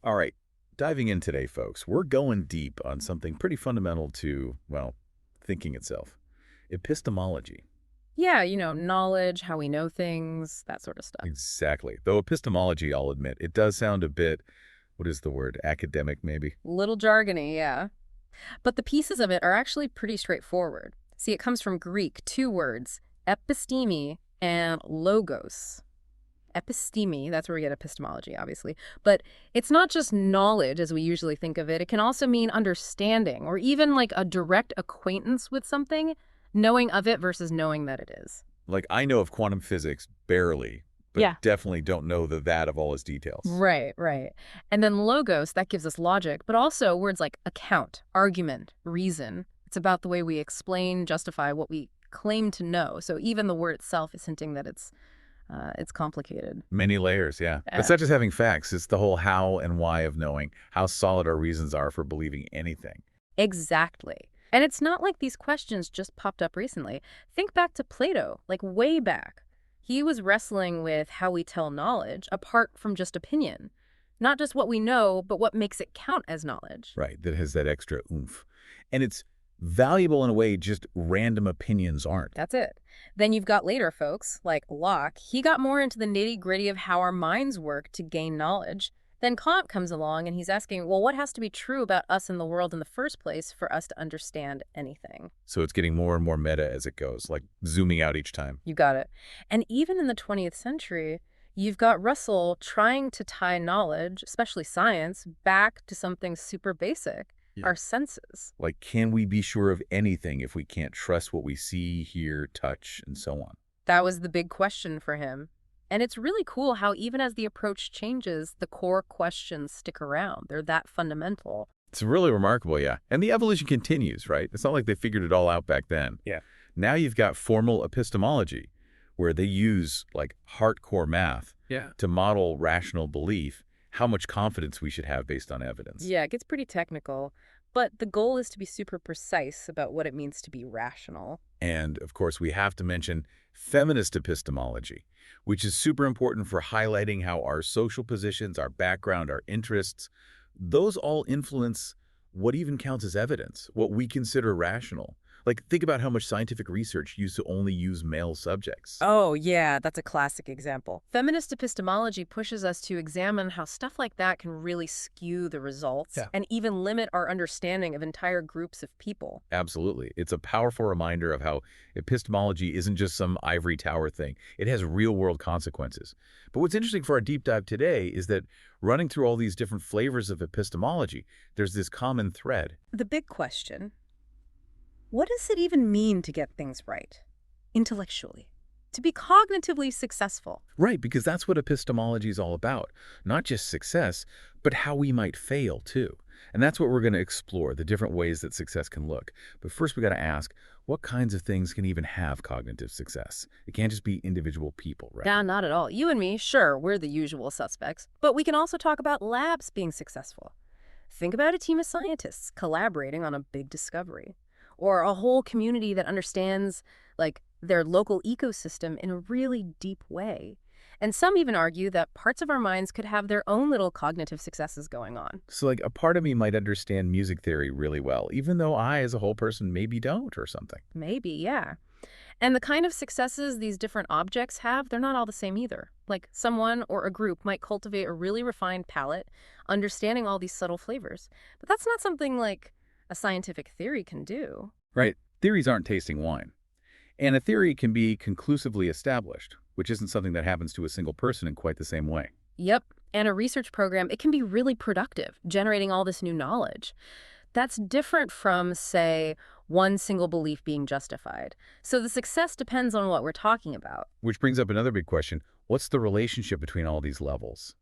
All right, diving in today, folks, we're going deep on something pretty fundamental to, well, thinking itself. Epistemology. Yeah, knowledge, how we know things, that sort of stuff. Exactly. Though epistemology, I'll admit, it does sound a bit, what is the word, academic maybe? Little jargony, yeah. But the pieces of it are actually pretty straightforward. See, it comes from Greek, two words, episteme and logos. Episteme, that's where we get epistemology, obviously. But it's not just knowledge as we usually think of it. It can also mean understanding or even like a direct acquaintance with something, knowing of it versus knowing that it is. Like, I know of quantum physics barely, but Yeah. definitely don't know the that of all its details. Right, right. And then logos, that gives us logic, but also words like account, argument, reason. It's about the way we explain, justify what we claim to know. So even the word itself is hinting that it's complicated. Many layers, yeah. Yeah. It's not just having facts, it's the whole how and why of knowing, how solid our reasons are for believing anything. Exactly. And it's not like these questions just popped up recently. Think back to Plato, like way back. He was wrestling with how we tell knowledge apart from just opinion. Not just what we know, but what makes it count as knowledge. Right, that has that extra oomph. And it's valuable in a way just random opinions aren't. That's it. Then you've got later folks, like Locke. He got more into the nitty-gritty of how our minds work to gain knowledge. Then Kant comes along and he's asking, well, what has to be true about us and the world in the first place for us to understand anything? So it's getting more and more meta as it goes, like zooming out each time. You got it. And even in the 20th century, you've got Russell trying to tie knowledge, especially science, back to something super basic, Yeah. our senses. Like, can we be sure of anything if we can't trust what we see, hear, touch, and so on? That was the big question for him. And it's really cool how even as the approach changes, the core questions stick around. They're that fundamental. It's really remarkable, yeah. And the evolution continues, right? It's not like they figured it all out back then. Yeah. Now you've got formal epistemology, where they use, like, hardcore math Yeah. to model rational belief, how much confidence we should have based on evidence. Yeah, it gets pretty technical. But the goal is to be super precise about what it means to be rational. And, of course, we have to mention feminist epistemology, which is super important for highlighting how our social positions, our background, our interests, those all influence what even counts as evidence, what we consider rational. Like, think about how much scientific research used to only use male subjects. Oh, yeah, that's a classic example. Feminist epistemology pushes us to examine how stuff like that can really skew the results Yeah. and even limit our understanding of entire groups of people. Absolutely. It's a powerful reminder of how epistemology isn't just some ivory tower thing. It has real-world consequences. But what's interesting for our deep dive today is that running through all these different flavors of epistemology, there's this common thread. The big question, what does it even mean to get things right, intellectually, to be cognitively successful? Right, because that's what epistemology is all about. Not just success, but how we might fail, too. And that's what we're going to explore, the different ways that success can look. But first, we got to ask, what kinds of things can even have cognitive success? It can't just be individual people, right? Nah, not at all. You and me, sure, we're the usual suspects. But we can also talk about labs being successful. Think about a team of scientists collaborating on a big discovery. Or a whole community that understands, like, their local ecosystem in a really deep way. And some even argue that parts of our minds could have their own little cognitive successes going on. So, like, a part of me might understand music theory really well, even though I, as a whole person, maybe don't or something. Maybe, yeah. And the kind of successes these different objects have, they're not all the same either. Like, someone or a group might cultivate a really refined palate, understanding all these subtle flavors. But that's not something like a scientific theory can do. Right. Theories aren't tasting wine. And a theory can be conclusively established, which isn't something that happens to a single person in quite the same way. Yep. And a research program, it can be really productive, generating all this new knowledge. That's different from, say, one single belief being justified. So the success depends on what we're talking about. Which brings up another big question. What's the relationship between all these levels?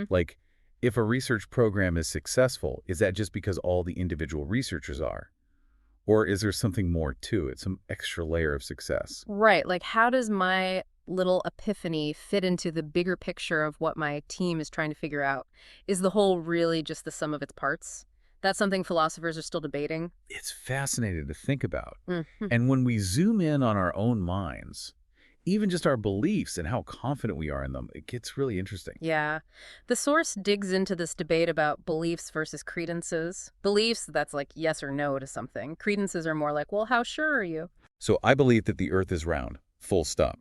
Like, if a research program is successful, is that just because all the individual researchers are? Or is there something more to it, some extra layer of success? Right. Like, how does my little epiphany fit into the bigger picture of what my team is trying to figure out? Is the whole really just the sum of its parts? That's something philosophers are still debating. It's fascinating to think about. Mhm. And when we zoom in on our own minds, even just our beliefs and how confident we are in them, it gets really interesting. Yeah. The source digs into this debate about beliefs versus credences. Beliefs, that's like yes or no to something. Credences are more like, well, how sure are you? So I believe that the Earth is round, full stop.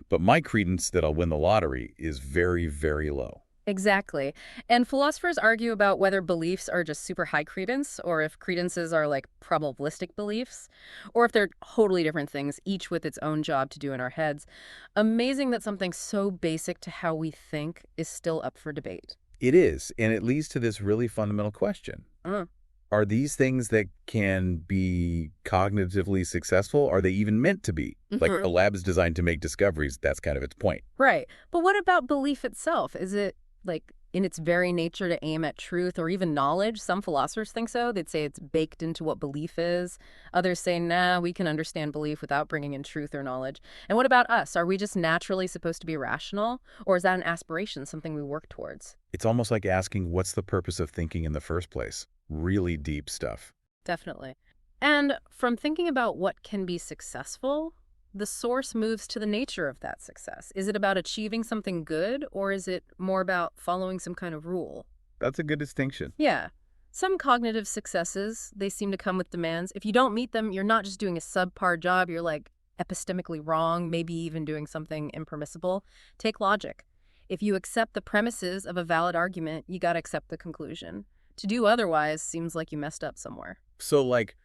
But my credence that I'll win the lottery is very, very low. Exactly. And philosophers argue about whether beliefs are just super high credence, or if credences are like probabilistic beliefs, or if they're totally different things, each with its own job to do in our heads. Amazing that something so basic to how we think is still up for debate. It is, and it leads to this really fundamental question. Mm. Are these things that can be cognitively successful? Are they even meant to be? Like a lab is designed to make discoveries. That's kind of its point. Right. But what about belief itself? Is it, like, in its very nature to aim at truth or even knowledge? Some philosophers think so. They'd say it's baked into what belief is. Others say, nah, we can understand belief without bringing in truth or knowledge. And what about us? Are we just naturally supposed to be rational? Or is that an aspiration, something we work towards? It's almost like asking, what's the purpose of thinking in the first place? Really deep stuff. Definitely. And from thinking about what can be successful, the source moves to the nature of that success. Is it about achieving something good, or is it more about following some kind of rule? That's a good distinction. Yeah. Some cognitive successes, they seem to come with demands. If you don't meet them, you're not just doing a subpar job, you're like epistemically wrong, maybe even doing something impermissible. Take logic. If you accept the premises of a valid argument, you gotta accept the conclusion. To do otherwise seems like you messed up somewhere. So, like,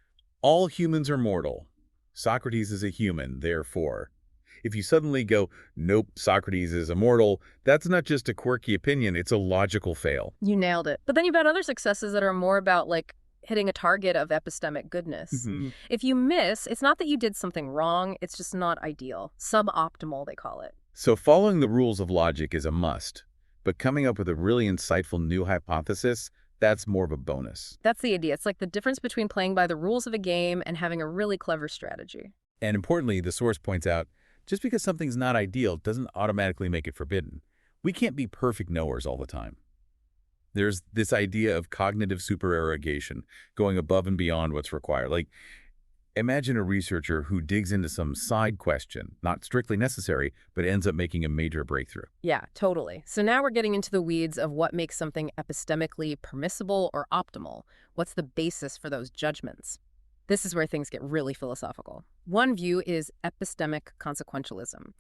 all humans are mortal. Socrates is a human, therefore. If you suddenly go, nope, Socrates is immortal, that's not just a quirky opinion, it's a logical fail. You nailed it. But then you've got other successes that are more about, like, hitting a target of epistemic goodness. If you miss, it's not that you did something wrong, it's just not ideal. Suboptimal, they call it. So following the rules of logic is a must, but coming up with a really insightful new hypothesis, that's more of a bonus. That's the idea. It's like the difference between playing by the rules of a game and having a really clever strategy. And importantly, the source points out, just because something's not ideal doesn't automatically make it forbidden. We can't be perfect knowers all the time. There's this idea of cognitive supererogation, going above and beyond what's required. Like, imagine a researcher who digs into some side question, not strictly necessary, but ends up making a major breakthrough. Yeah, totally. So now we're getting into the weeds of what makes something epistemically permissible or optimal. What's the basis for those judgments? This is where things get really philosophical. One view is epistemic consequentialism.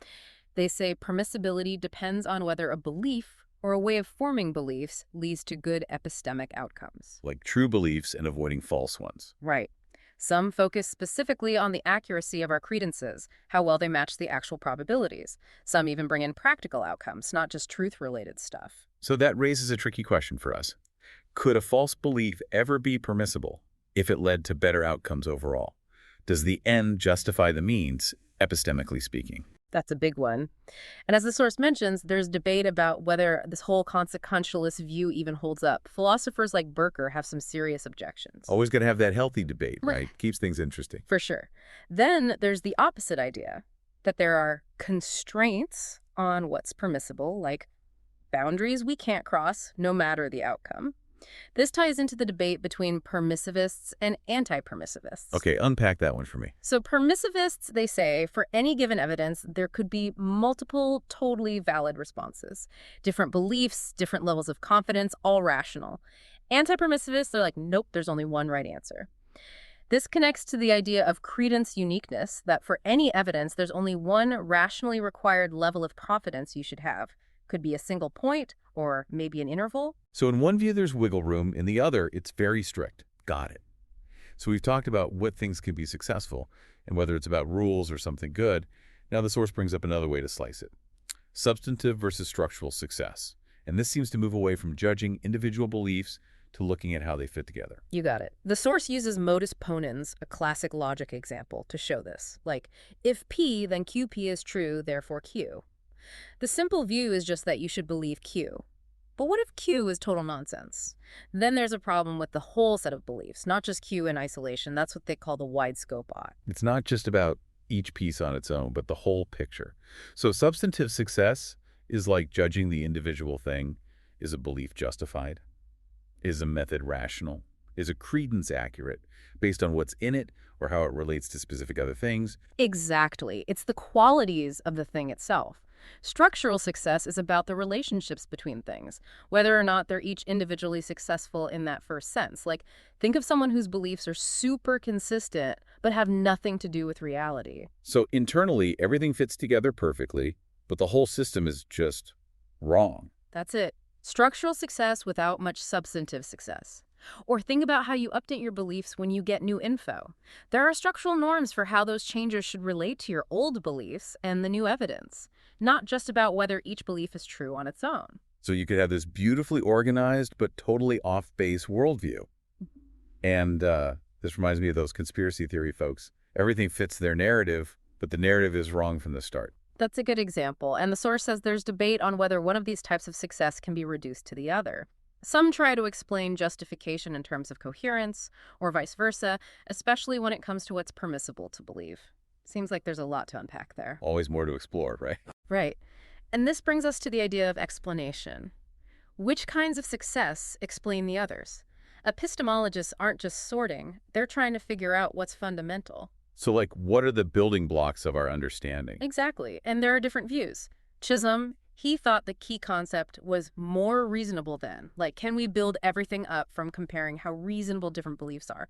They say permissibility depends on whether a belief or a way of forming beliefs leads to good epistemic outcomes. Like true beliefs and avoiding false ones. Right. Some focus specifically on the accuracy of our credences, how well they match the actual probabilities. Some even bring in practical outcomes, not just truth-related stuff. So that raises a tricky question for us. Could a false belief ever be permissible if it led to better outcomes overall? Does the end justify the means, epistemically speaking? That's a big one. And as the source mentions, there's debate about whether this whole consequentialist view even holds up. Philosophers like Berker have some serious objections. Always got to have that healthy debate, Right. right? Keeps things interesting. For sure. Then there's the opposite idea, that there are constraints on what's permissible, like boundaries we can't cross no matter the outcome. This ties into the debate between permissivists and anti-permissivists. Okay, unpack that one for me. So permissivists, they say, for any given evidence, there could be multiple totally valid responses. Different beliefs, different levels of confidence, all rational. Anti-permissivists, they're like, nope, there's only one right answer. This connects to the idea of credence uniqueness, that for any evidence, there's only one rationally required level of confidence you should have. Could be a single point or maybe an interval. So in one view, there's wiggle room. In the other, it's very strict. Got it. So we've talked about what things can be successful and whether it's about rules or something good. Now the source brings up another way to slice it. Substantive versus structural success. And this seems to move away from judging individual beliefs to looking at how they fit together. You got it. The source uses modus ponens, a classic logic example, to show this. Like, if P, then QP is true, therefore Q. The simple view is just that you should believe Q. But what if Q is total nonsense? Then there's a problem with the whole set of beliefs, not just Q in isolation. That's what they call the wide scope ought. It's not just about each piece on its own, but the whole picture. So substantive success is like judging the individual thing. Is a belief justified? Is a method rational? Is a credence accurate based on what's in it or how it relates to specific other things? Exactly. It's the qualities of the thing itself. Structural success is about the relationships between things, whether or not they're each individually successful in that first sense. Like, think of someone whose beliefs are super consistent but have nothing to do with reality. So internally, everything fits together perfectly, but the whole system is just wrong. That's it. Structural success without much substantive success. Or think about how you update your beliefs when you get new info. There are structural norms for how those changes should relate to your old beliefs and the new evidence, not just about whether each belief is true on its own. So you could have this beautifully organized but totally off-base worldview. And this reminds me of those conspiracy theory folks. Everything fits their narrative, but the narrative is wrong from the start. That's a good example, and the source says there's debate on whether one of these types of success can be reduced to the other. Some try to explain justification in terms of coherence, or vice versa, especially when it comes to what's permissible to believe. Seems like there's a lot to unpack there. Always more to explore, right? Right. And this brings us to the idea of explanation. Which kinds of success explain the others? Epistemologists aren't just sorting, they're trying to figure out what's fundamental. So, like, what are the building blocks of our understanding? Exactly, and there are different views. Chisholm, he thought the key concept was more reasonable than. Like, can we build everything up from comparing how reasonable different beliefs are?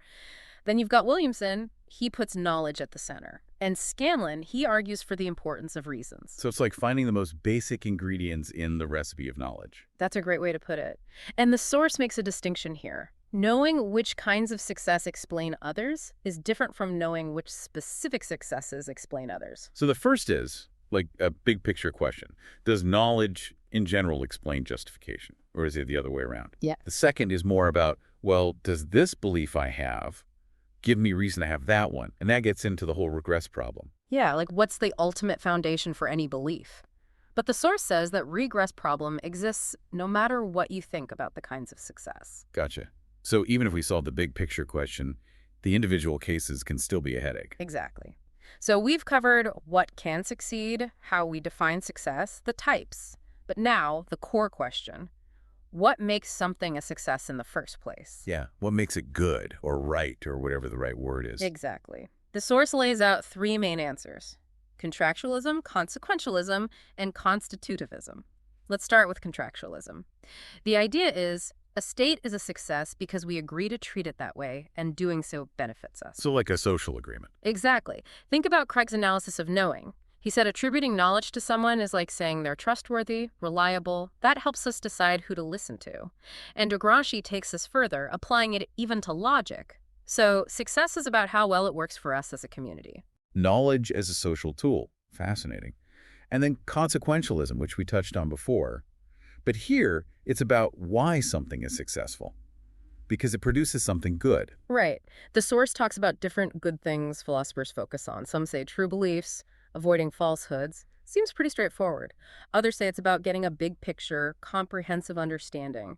Then you've got Williamson, he puts knowledge at the center. And Scanlon, he argues for the importance of reasons. So it's like finding the most basic ingredients in the recipe of knowledge. That's a great way to put it. And the source makes a distinction here. Knowing which kinds of success explain others is different from knowing which specific successes explain others. So the first is, like, a big picture question. Does knowledge in general explain justification? Or is it the other way around? Yeah. The second is more about, well, does this belief I have give me reason to have that one? And that gets into the whole regress problem. Yeah, like what's the ultimate foundation for any belief? But the source says that regress problem exists no matter what you think about the kinds of success. Gotcha. So even if we solve the big picture question, the individual cases can still be a headache. Exactly. So we've covered what can succeed, how we define success, the types. But now, the core question. What makes something a success in the first place? Yeah, what makes it good or right or whatever the right word is? Exactly. The source lays out three main answers: contractualism, consequentialism, and constitutivism. Let's start with contractualism. The idea is a state is a success because we agree to treat it that way, and doing so benefits us. So like a social agreement. Exactly. Think about Craig's analysis of knowing. He said attributing knowledge to someone is like saying they're trustworthy, reliable. That helps us decide who to listen to. And de Gramsci takes us further, applying it even to logic. So success is about how well it works for us as a community. Knowledge as a social tool. Fascinating. And then consequentialism, which we touched on before. But here, it's about why something is successful. Because it produces something good. Right. The source talks about different good things philosophers focus on. Some say true beliefs, avoiding falsehoods. Seems pretty straightforward. Others say it's about getting a big picture, comprehensive understanding.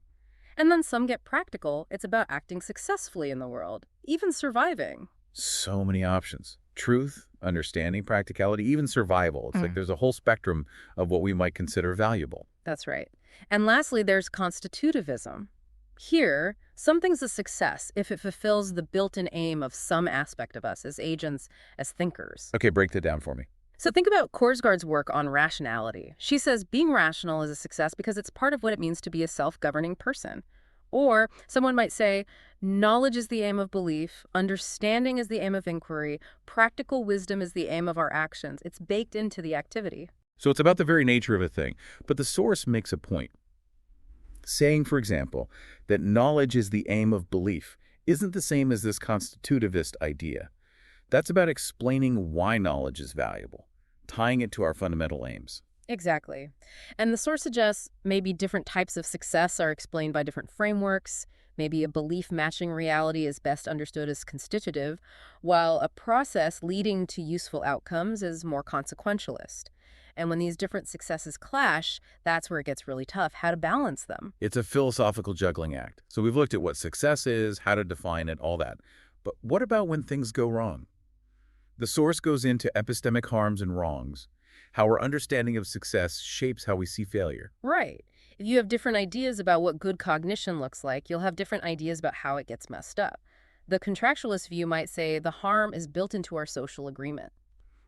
And then some get practical. It's about acting successfully in the world, even surviving. So many options. Truth, understanding, practicality, even survival. It's like there's a whole spectrum of what we might consider valuable. That's right. And lastly, there's constitutivism. Here, something's a success if it fulfills the built-in aim of some aspect of us as agents, as thinkers. Okay, break that down for me. So think about Korsgaard's work on rationality. She says being rational is a success because it's part of what it means to be a self-governing person. Or someone might say, knowledge is the aim of belief, understanding is the aim of inquiry, practical wisdom is the aim of our actions. It's baked into the activity. So it's about the very nature of a thing. But the source makes a point. Saying, for example, that knowledge is the aim of belief isn't the same as this constitutivist idea. That's about explaining why knowledge is valuable, tying it to our fundamental aims. Exactly. And the source suggests maybe different types of success are explained by different frameworks. Maybe a belief matching reality is best understood as constitutive, while a process leading to useful outcomes is more consequentialist. And when these different successes clash, that's where it gets really tough, how to balance them. It's a philosophical juggling act. So we've looked at what success is, how to define it, all that. But what about when things go wrong? The source goes into epistemic harms and wrongs, how our understanding of success shapes how we see failure. Right. If you have different ideas about what good cognition looks like, you'll have different ideas about how it gets messed up. The contractualist view might say the harm is built into our social agreement.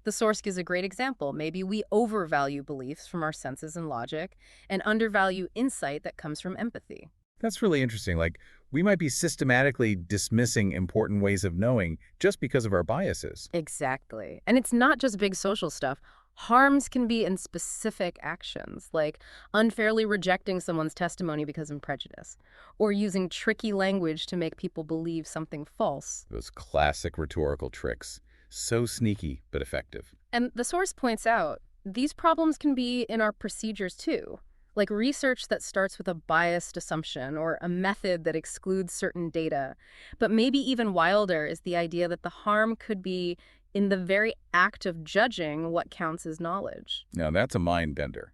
The source gives a great example. Maybe we overvalue beliefs from our senses and logic and undervalue insight that comes from empathy. That's really interesting. Like, we might be systematically dismissing important ways of knowing just because of our biases. Exactly. And it's not just big social stuff. Harms can be in specific actions, like unfairly rejecting someone's testimony because of prejudice, or using tricky language to make people believe something false. Those classic rhetorical tricks. So sneaky, but effective. And the source points out these problems can be in our procedures too, like research that starts with a biased assumption or a method that excludes certain data. But maybe even wilder is the idea that the harm could be in the very act of judging what counts as knowledge. Now, that's a mind bender.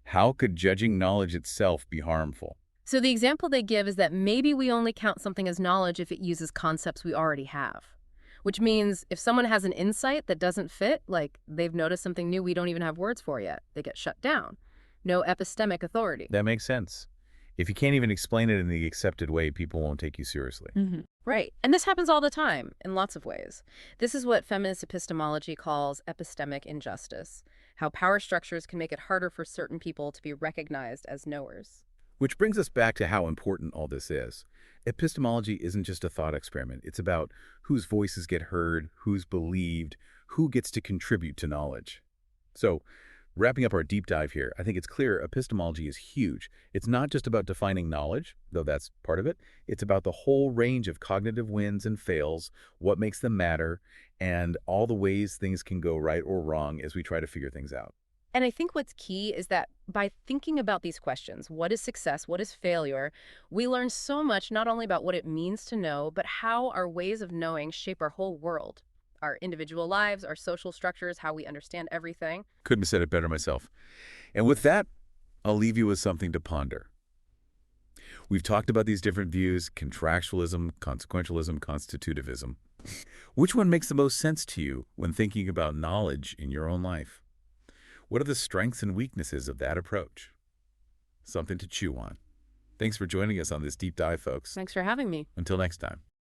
How could judging knowledge itself be harmful? So the example they give is that maybe we only count something as knowledge if it uses concepts we already have. Which means if someone has an insight that doesn't fit, like they've noticed something new we don't even have words for yet, they get shut down. No epistemic authority. That makes sense. If you can't even explain it in the accepted way, people won't take you seriously. Right. And this happens all the time in lots of ways. This is what feminist epistemology calls epistemic injustice, how power structures can make it harder for certain people to be recognized as knowers. Which brings us back to how important all this is. Epistemology isn't just a thought experiment. It's about whose voices get heard, who's believed, who gets to contribute to knowledge. So, wrapping up our deep dive here, I think it's clear epistemology is huge. It's not just about defining knowledge, though that's part of it. It's about the whole range of cognitive wins and fails, what makes them matter, and all the ways things can go right or wrong as we try to figure things out. And I think what's key is that by thinking about these questions, what is success, what is failure, we learn so much not only about what it means to know, but how our ways of knowing shape our whole world, our individual lives, our social structures, how we understand everything. Couldn't have said it better myself. And with that, I'll leave you with something to ponder. We've talked about these different views: contractualism, consequentialism, constitutivism. Which one makes the most sense to you when thinking about knowledge in your own life? What are the strengths and weaknesses of that approach? Something to chew on. Thanks for joining us on this deep dive, folks. Thanks for having me. Until next time.